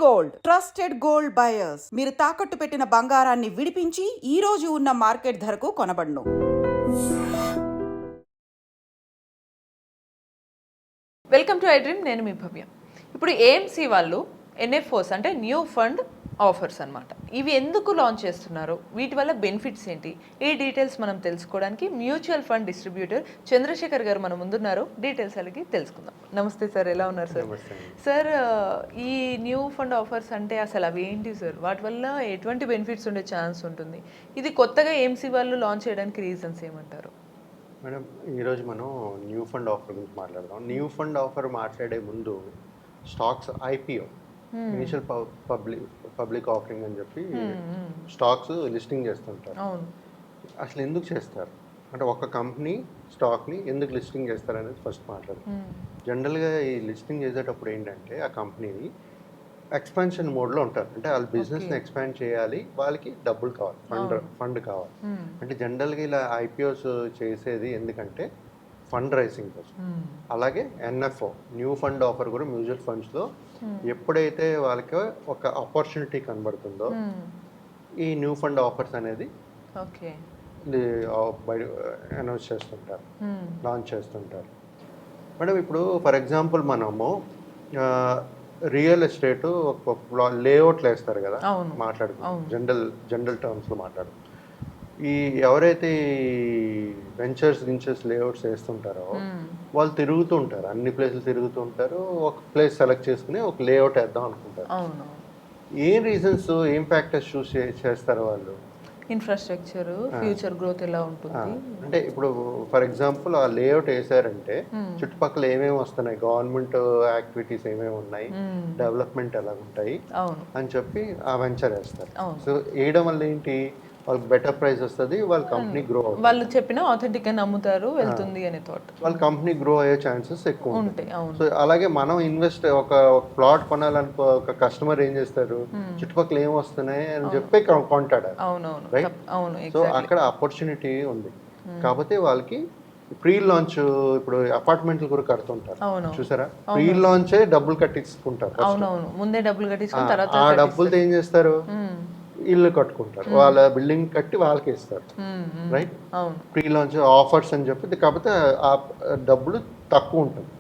Gold trusted gold buyers మీరు తాకట్టు పెట్టిన బంగారాన్ని విడిపించి ఈ రోజు ఉన్న మార్కెట్ ధరకు కొనబడును. Welcome to I dream. నేను మీ భవ్య. ఇప్పుడు ఏఎంసీ వాళ్ళు ఎన్ఎఫ్ఓస్ అంటే న్యూ ఫండ్ ఆఫర్స్ అన్నమాట. ఇవి ఎందుకు లాంచ్ చేస్తున్నారు, వీటి వల్ల బెనిఫిట్స్ ఏంటి, ఈ డీటెయిల్స్ మనం తెలుసుకోవడానికి మ్యూచువల్ ఫండ్ డిస్ట్రిబ్యూటర్ చంద్రశేఖర్ గారు మన ముందున్నారు. డీటెయిల్స్ అడిగి తెలుసుకుందాం. నమస్తే సార్, ఎలా ఉన్నారు సార్? సార్, ఈ న్యూ ఫండ్ ఆఫర్స్ అంటే అసలు అవి ఏంటి సార్? వాటి వల్ల ఎటువంటి బెనిఫిట్స్ ఉండే ఛాన్స్ ఉంటుంది? ఇది కొత్తగా ఏఎంసీ వాళ్ళు లాంచ్ చేయడానికి రీజన్స్ ఏమంటారు? మేడం, ఈరోజు మనం న్యూ ఫండ్ ఆఫర్ గురించి మాట్లాడదాం. న్యూ ఫండ్ ఆఫర్ మాట్లాడే ముందు stocks IPO initial public offering అని చెప్పి స్టాక్స్ లిస్టింగ్ చేస్తుంటారు. అసలు ఎందుకు చేస్తారు అంటే ఒక కంపెనీ స్టాక్ని ఎందుకు లిస్టింగ్ చేస్తారు అనేది ఫస్ట్ మాట్లాడదాం. జనరల్గా ఈ లిస్టింగ్ చేసేటప్పుడు ఏంటంటే ఆ కంపెనీని ఎక్స్పాన్షన్ మోడ్లో ఉంటారు. అంటే వాళ్ళ బిజినెస్ని ఎక్స్పాండ్ చేయాలి, వాళ్ళకి డబ్బులు కావాలి, ఫండ్ కావాలి. అంటే జనరల్గా ఇలా ఐపీఓస్ చేసేది ఎందుకంటే ఫండ్ రైజింగ్ కోసం. అలాగే ఎన్ఎఫ్ఓ న్యూ ఫండ్ ఆఫర్ కూడా మ్యూచువల్ ఫండ్స్లో ఎప్పుడైతే వాళ్ళకి ఒక ఆపర్చునిటీ కనబడుతుందో ఈ న్యూ ఫండ్ ఆఫర్స్ అనేది అనౌన్స్ చేస్తుంటారు, లాంచ్ చేస్తుంటారు. మేడం, ఇప్పుడు ఫర్ ఎగ్జాంపుల్ మనము రియల్ ఎస్టేట్ ఒక లేఅవుట్లు వేస్తారు కదా, మాట్లాడుకుంటాం జనరల్ టర్మ్స్లో మాట్లాడు. ఈ ఎవరైతే వెంచర్స్ లేఅవుట్స్ వేస్తుంటారో వాళ్ళు తిరుగుతూ ఉంటారు, అన్ని ప్లేసులు తిరుగుతూ ఉంటారు. ఒక ప్లేస్ సెలెక్ట్ చేసుకుని ఒక లేఅవుట్ వేద్దాం అనుకుంటారు. ఏం రీజన్స్, ఏం ఫ్యాక్టర్స్ చూస్ చేస్తారు వాళ్ళు? ఇన్ఫ్రాస్ట్రక్చర్, ఫ్యూచర్ గ్రోత్ ఎలా ఉంటుంది అంటే ఇప్పుడు ఫర్ ఎగ్జాంపుల్ ఆ లేఅవుట్ వేసారంటే చుట్టుపక్కల ఏమేమి వస్తున్నాయి, గవర్నమెంట్ యాక్టివిటీస్ ఏమేమి ఉన్నాయి, డెవలప్మెంట్ ఎలా ఉంటాయి అని చెప్పి ఆ వెంచర్ వేస్తారు. సో వేయడం వల్ల ఏంటి, వాళ్ళకి బెటర్ ప్రైస్ వస్తుంది, వాళ్ళ కంపెనీ గ్రో అవుతుంది. వాళ్ళు చెప్పిన ఆథెంటిక్ గా నమ్ముతారు, వెళ్తుంది అనే థాట్. వాళ్ళ కంపెనీ గ్రో అయ్యే ఛాన్సెస్ ఎక్కువ ఉంటాయి. సో అలాగే మనం ఇన్వెస్ట్ ఒక ప్లాట్ కొనాలనుకో, ఒక కస్టమర్ ఏం చేస్తారు, చుట్టుపక్కల ఏం వస్తున్నాయి అని చెప్పి కొంటాడు, రైట్? సో అక్కడ ఆపర్చునిటీ ఉంది. కాకపోతే వాళ్ళకి ప్రీ లాంచ్, ఇప్పుడు అపార్ట్మెంట్లు కూడా కడుతుంటారు చూసారా, ప్రీ లాంచే డబ్బులు కట్టించుకుంటారు. ముందే డబ్బులు కట్టించుకున్న తర్వాత ఆ డబ్బులతో ఏం చేస్తారు, ఇల్లు కట్టుకుంటారు, వాళ్ళ బిల్డింగ్ కట్టి వాళ్ళకి ఇస్తారు, రైట్? ప్రీ లాంచ్ ఆఫర్స్ అని చెప్పి. కాకపోతే ఆ డబ్బులు తక్కువ ఉంటుంది,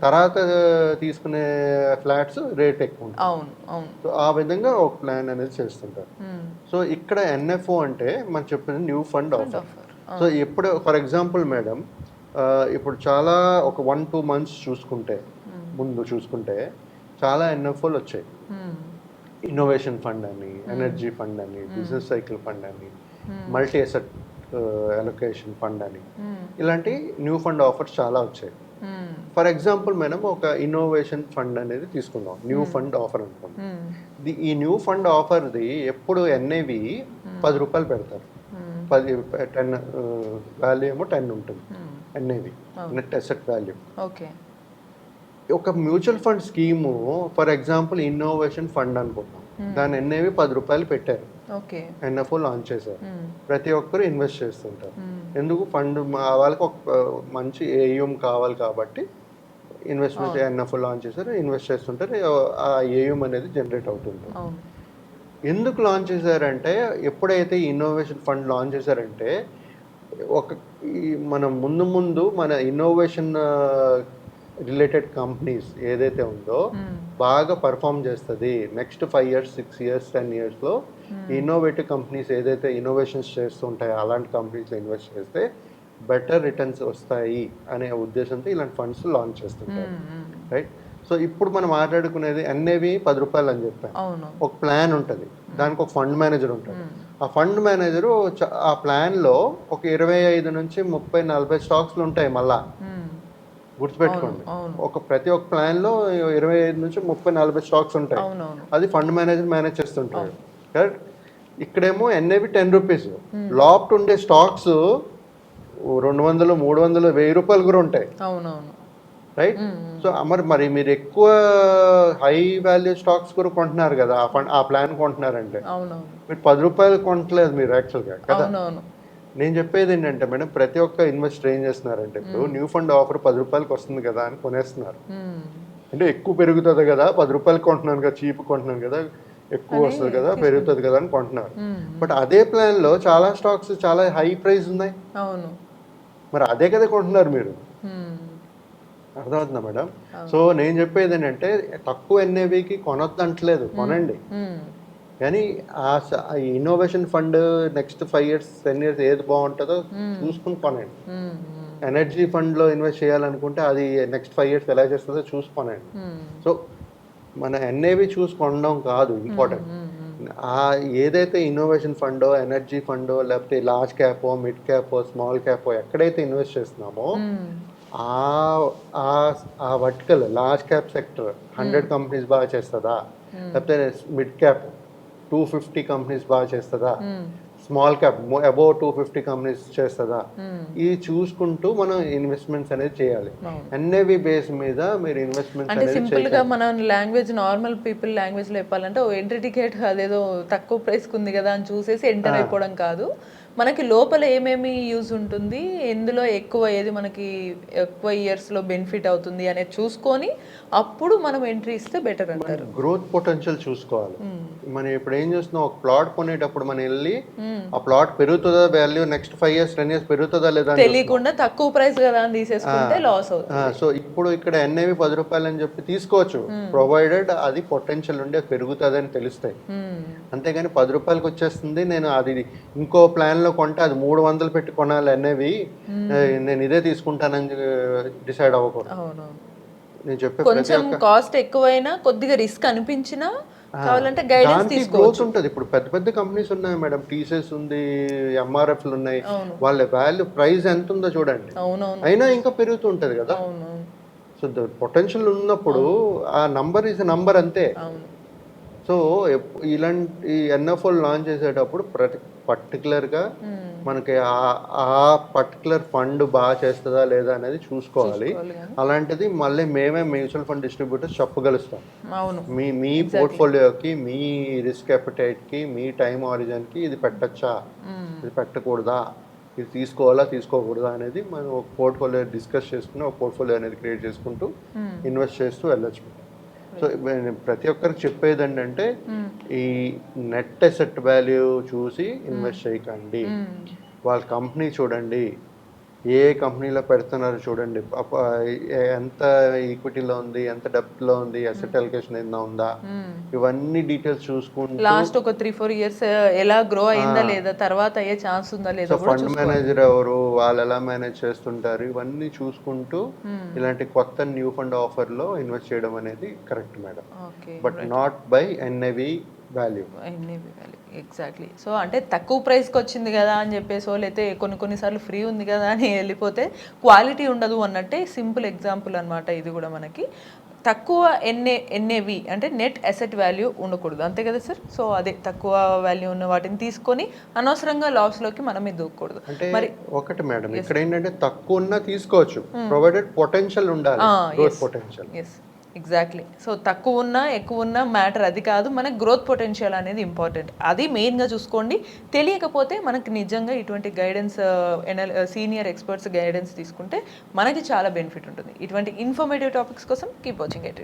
తర్వాత తీసుకునే ఫ్లాట్స్ రేట్ ఎక్కువ ఉంటుంది. సో ఆ విధంగా ఒక ప్లాన్ అనేది చేస్తుంటారు. సో ఇక్కడ ఎన్ఎఫ్ఓ అంటే మనం చెప్పింది న్యూ ఫండ్ ఆఫర్. సో ఎప్పుడు ఫర్ ఎగ్జాంపుల్ మేడం, ఇప్పుడు చాలా ఒక 1-2 మంత్స్ ముందు చూసుకుంటే చాలా ఎన్ఎఫ్ఓలు వచ్చాయి. ఇన్నోవేషన్ ఫండ్ అని, ఎనర్జీ ఫండ్ అని, బిజినెస్ సైకిల్ ఫండ్ అని, మల్టీ అసెట్ అలొకేషన్ ఫండ్ అని, ఇలాంటి న్యూ ఫండ్ ఆఫర్స్ చాలా వచ్చాయి. ఫర్ ఎగ్జాంపుల్ మనం ఒక ఇన్నోవేషన్ ఫండ్ అనేది తీసుకుందాం, న్యూ ఫండ్ ఆఫర్ అనుకుందాం. ఈ న్యూ ఫండ్ ఆఫర్ది ఎప్పుడు ఎన్ఏవి 10 రూపాయలు పెడతారు, 10 వాల్యూ ఏమో 10 ఉంటుంది ఎన్ఏవి, నెట్ అసెట్ వాల్యూ. ఒక mutual fund scheme for example innovation fund అనుకుంటాం, దాని ఎన్ఏవి 10 రూపాయలు పెట్టారు, ఎన్ఎఫ్ఓ లాంచ్ చేశారు, ప్రతి ఒక్కరు ఇన్వెస్ట్ చేస్తుంటారు. ఎందుకు, ఫండ్ వాళ్ళకి ఒక మంచి ఏయుఎం కావాలి కాబట్టి ఇన్వెస్ట్మెంట్ ఎన్ఎఫ్ఓ లాంచ్ చేశారు, ఇన్వెస్ట్ చేస్తుంటారు, ఆ ఏయుఎం అనేది జనరేట్ అవుతుంది. ఎందుకు లాంచ్ చేశారంటే, ఎప్పుడైతే ఇన్నోవేషన్ ఫండ్ లాంచ్ చేశారంటే మనం ముందు మన ఇన్నోవేషన్ రిలేటెడ్ కంపెనీస్ ఏదైతే ఉందో బాగా పర్ఫామ్ చేస్తుంది. నెక్స్ట్ 5 years 6 years 10 yearsలో ఇన్నోవేటివ్ కంపెనీస్ ఏదైతే ఇన్నోవేషన్స్ చేస్తుంటాయో అలాంటి కంపెనీస్లో ఇన్వెస్ట్ చేస్తే బెటర్ రిటర్న్స్ వస్తాయి అనే ఉద్దేశంతో ఇలాంటి ఫండ్స్ లాంచ్ చేస్తుంటారు, రైట్? సో ఇప్పుడు మనం మాట్లాడుకునేది ఎన్ఏవి 10 రూపాయలు అని చెప్పాను. ఒక ప్లాన్ ఉంటుంది, దానికి ఒక ఫండ్ మేనేజర్ ఉంటాడు. ఆ ఫండ్ మేనేజరు ఆ ప్లాన్లో ఒక 25 నుంచి 30 40 స్టాక్స్లు ఉంటాయి. మళ్ళా గుర్తుపెట్టుకోండి, ప్రతి ఒక్క ప్లాన్లో 25 నుంచి 30 40 స్టాక్స్ ఉంటాయి. అది ఫండ్ మేనేజర్ మేనేజ్ చేస్తుంటాడు, కరెక్ట్? ఇక్కడేమో ఎన్ఏవి 10 రూపీస్, లాప్ట్ ఉండే స్టాక్స్ 200 300 1000 రూపాయలు కూడా ఉంటాయి, రైట్? సో మరి మీరు ఎక్కువ హై వాల్యూ స్టాక్స్ కూడా కొంటున్నారు కదా, ఆ ప్లాన్ కొంటున్నారంటే మీరు 10 రూపాయలు కొనట్లేదు మీరు యాక్చువల్గా కదా. నేను చెప్పేది ఏంటంటే మేడం, ప్రతి ఒక్క ఇన్వెస్టర్ ఏం చేస్తున్నారంటే ఇప్పుడు న్యూ ఫండ్ ఆఫర్ 10 రూపాయలకి వస్తుంది కదా అని కొనేస్తున్నారు. అంటే ఎక్కువ పెరుగుతుంది కదా, 10 రూపాయలు కొంటున్నాను కదా, చీప్ కొంటున్నాను కదా, ఎక్కువ వస్తుంది కదా, పెరుగుతుంది కదా అని కొంటున్నారు. బట్ అదే ప్లాన్లో చాలా స్టాక్స్ చాలా హై ప్రైస్ ఉన్నాయి. అవును. మరి అదే కదా కొంటున్నారు మీరు. మ్మ్. అర్థమవుతుందా మేడం? సో నేను చెప్పేది ఏంటంటే తక్కువ ఎన్ఏవికి కొనొద్దు అంటలేదు, కొనండి. మ్మ్. కానీ ఆ innovation fund next 5 years 10 years ఏది బాగుంటుందో చూసుకుని కొనండి. మ్మ్. ఎనర్జీ ఫండ్లో ఇన్వెస్ట్ చేయాలనుకుంటే అది నెక్స్ట్ 5 years ఎలా చేస్తుందో చూసుకొనండి. మ్మ్. సో మన ఎన్ఏవి చూసి కొనడం కాదు ఇంపార్టెంట్. ఆ ఏదైతే ఇన్నోవేషన్ ఫండో, ఎనర్జీ ఫండో, లేకపోతే large Capo, mid Capo, small Capo ఎక్కడైతే ఇన్వెస్ట్ చేస్తున్నామో ఆ vertical large cap sector 100 companies బాగా చేస్తుందా, లేకపోతే మిడ్ క్యాప్ 250 కంపెనీస్ బాగా చేస్తుందా, స్మాల్ క్యాప్ అబౌవ్ 250 కంపెనీస్ చేస్తుందా, ఇది చూసుకుంటూ మనం ఇన్వెస్ట్మెంట్స్ అనేది చేయాలి. ఎన్ఏవి బేస్ మీద మీరు ఇన్వెస్ట్మెంట్స్ అంటే అనేది సింపుల్ గా మనం లాంగ్వేజ్ నార్మల్ పీపుల్ లాంగ్వేజ్ లో చెప్పాలంటే ఓ ఎంట్రీ టికెట్ అదేదో తక్కువ ప్రైస్ కుంది కదా అని చూసేసి ఎంటర్ అయిపోవడం కాదు. మనకి లోపల ఏమేమి యూజ్ ఉంటుంది, ఎందులో ఎక్కువ ఏది మనకి ఎక్కువ ఇయర్స్ లో బెనిఫిట్ అవుతుంది అనేది చూసుకొని అప్పుడు మనం ఎంట్రీ ఇస్తే బెటర్ అంటారు. గ్రోత్ పొటెన్షియల్ చూసుకోవాలి. మనం ఇప్పుడు ఏం చేస్తున్నాం, ఒక ప్లాట్ కొనేటప్పుడు మనం వెళ్ళి ఆ ప్లాట్ పెరుగుతుందా, వాల్యూ నెక్స్ట్ 5 years 10 years పెరుగుతుందా లేదా తెలియకుండా తక్కువ ప్రైస్ కదా అని తీసేసుకుంటే లాస్ అవుతుంది. సో ఇప్పుడు ఇక్కడ ఎన్ఏవి 10 రూపాయలు అని చెప్పి తీసుకోవచ్చు, ప్రొవైడెడ్ అది పొటెన్షియల్ ఉండి అది పెరుగుతుంది అని తెలుస్తాయి. అంతేగాని 10 రూపాయలకి వచ్చేస్తుంది, నేను అది ఇంకో ప్లాన్ లో కొంటే అది 300 పెట్టి కొనాలి అనేవి, నేను ఇదే తీసుకుంటానని డిసైడ్ అవ్వకూడదు. నేను చెప్పే కొంచెం కాస్ట్ ఎక్కువైనా కొద్దిగా రిస్క్ అనిపించినా కావాలంటే గైడెన్స్ తీసుకోవచ్చు. ఉంటుంది. ఇప్పుడు పెద్ద పెద్ద కంపెనీస్ ఉన్నాయి మేడం, టీసీఎస్ ఉంది, ఎంఆర్ఎఫ్లు ఉన్నాయి, వాళ్ళ వాల్యూ ప్రైస్ ఎంత ఉందో చూడండి, అయినా ఇంకా పెరుగుతుంటది కదా. సో పొటెన్షియల్ ఉన్నప్పుడు ఆ నంబర్ ఈజ్ నంబర్ అంతే. సో ఇలాంటి ఎన్ఎఫ్ఓ లాంచ్ చేసేటప్పుడు పర్టికులర్గా మనకి ఆ పర్టికులర్ ఫండ్ బాగా చేస్తుందా లేదా అనేది చూసుకోవాలి. అలాంటిది మళ్ళీ మేమే మ్యూచువల్ ఫండ్ డిస్ట్రిబ్యూటర్స్ చెప్పగలుస్తాం. మీ పోర్ట్ఫోలియోకి, మీ రిస్క్ అపెటైట్కి, మీ టైం ఆరిజిన్కి ఇది పెట్టచ్చా, ఇది పెట్టకూడదా, ఇది తీసుకోవాలా తీసుకోకూడదా అనేది మనం ఒక పోర్ట్ఫోలియో డిస్కస్ చేసుకుని ఒక పోర్ట్ఫోలియో అనేది క్రియేట్ చేసుకుంటూ ఇన్వెస్ట్ చేస్తూ వెళ్ళొచ్చు. సో ప్రతి ఒక్కరికి చెప్పేది ఏంటంటే ఈ నెట్ అసెట్ వాల్యూ చూసి ఇన్వెస్ట్ చేయకండి, వాళ్ళ కంపెనీ చూడండి, ఏ కంపెనీలో పెడుతున్నారో చూడండి, ఎంత ఈక్విటీలో ఉంది, ఎంత డెప్త్లో ఉంది, అసెట్ అలొకేషన్ ఏదైనా ఉందా, ఇవన్నీ డీటెయిల్స్ చూసుకుంటూ లాస్ట్ ఒక 3-4 years ఎలా గ్రో అయిందా లేదా, తర్వాత అయ్యే ఛాన్స్ ఉందా లేదా, ఫండ్ మేనేజర్ ఎవరు, వాళ్ళు ఎలా మేనేజ్ చేస్తుంటారు, ఇవన్నీ చూసుకుంటూ ఇలాంటి కొత్త న్యూ ఫండ్ ఆఫర్లో ఇన్వెస్ట్ చేయడం అనేది correct madam. But not by NAV value. Exactly. So అంటే తక్కువ ప్రైస్కి వచ్చింది కదా అని చెప్పేసో, లేకపోతే కొన్నిసార్లు ఫ్రీ ఉంది కదా అని వెళ్ళిపోతే క్వాలిటీ ఉండదు అన్నట్టే సింపుల్ ఎగ్జాంపుల్ అనమాట ఇది కూడా. మనకి తక్కువ ఎన్ఏవి అంటే నెట్ అసెట్ వాల్యూ ఉండకూడదు, అంతే కదా సార్? సో అదే తక్కువ వాల్యూ ఉన్న వాటిని తీసుకొని అనవసరంగా లాస్లోకి మనం దూకూడదు. అంటే మరి ఒకటి మేడం, ఇక్కడ ఏంటంటే తక్కువ ఉన్నా తీసుకోవచ్చు, ప్రొవైడెడ్ పొటెన్షియల్ ఉండాలి, గ్రోత్ పొటెన్షియల్. ఎగ్జాక్ట్లీ. సో తక్కువ ఉన్నా ఎక్కువ ఉన్నా మ్యాటర్ అది కాదు, మనకి గ్రోత్ పొటెన్షియల్ అనేది ఇంపార్టెంట్, అది మెయిన్గా చూసుకోండి. తెలియకపోతే మనకి నిజంగా ఇటువంటి గైడెన్స్ సీనియర్ ఎక్స్పర్ట్స్ గైడెన్స్ తీసుకుంటే మనకి చాలా బెనిఫిట్ ఉంటుంది. ఇటువంటి ఇన్ఫర్మేటివ్ టాపిక్స్ కోసం కీప్ వాచింగ్ ఎట్.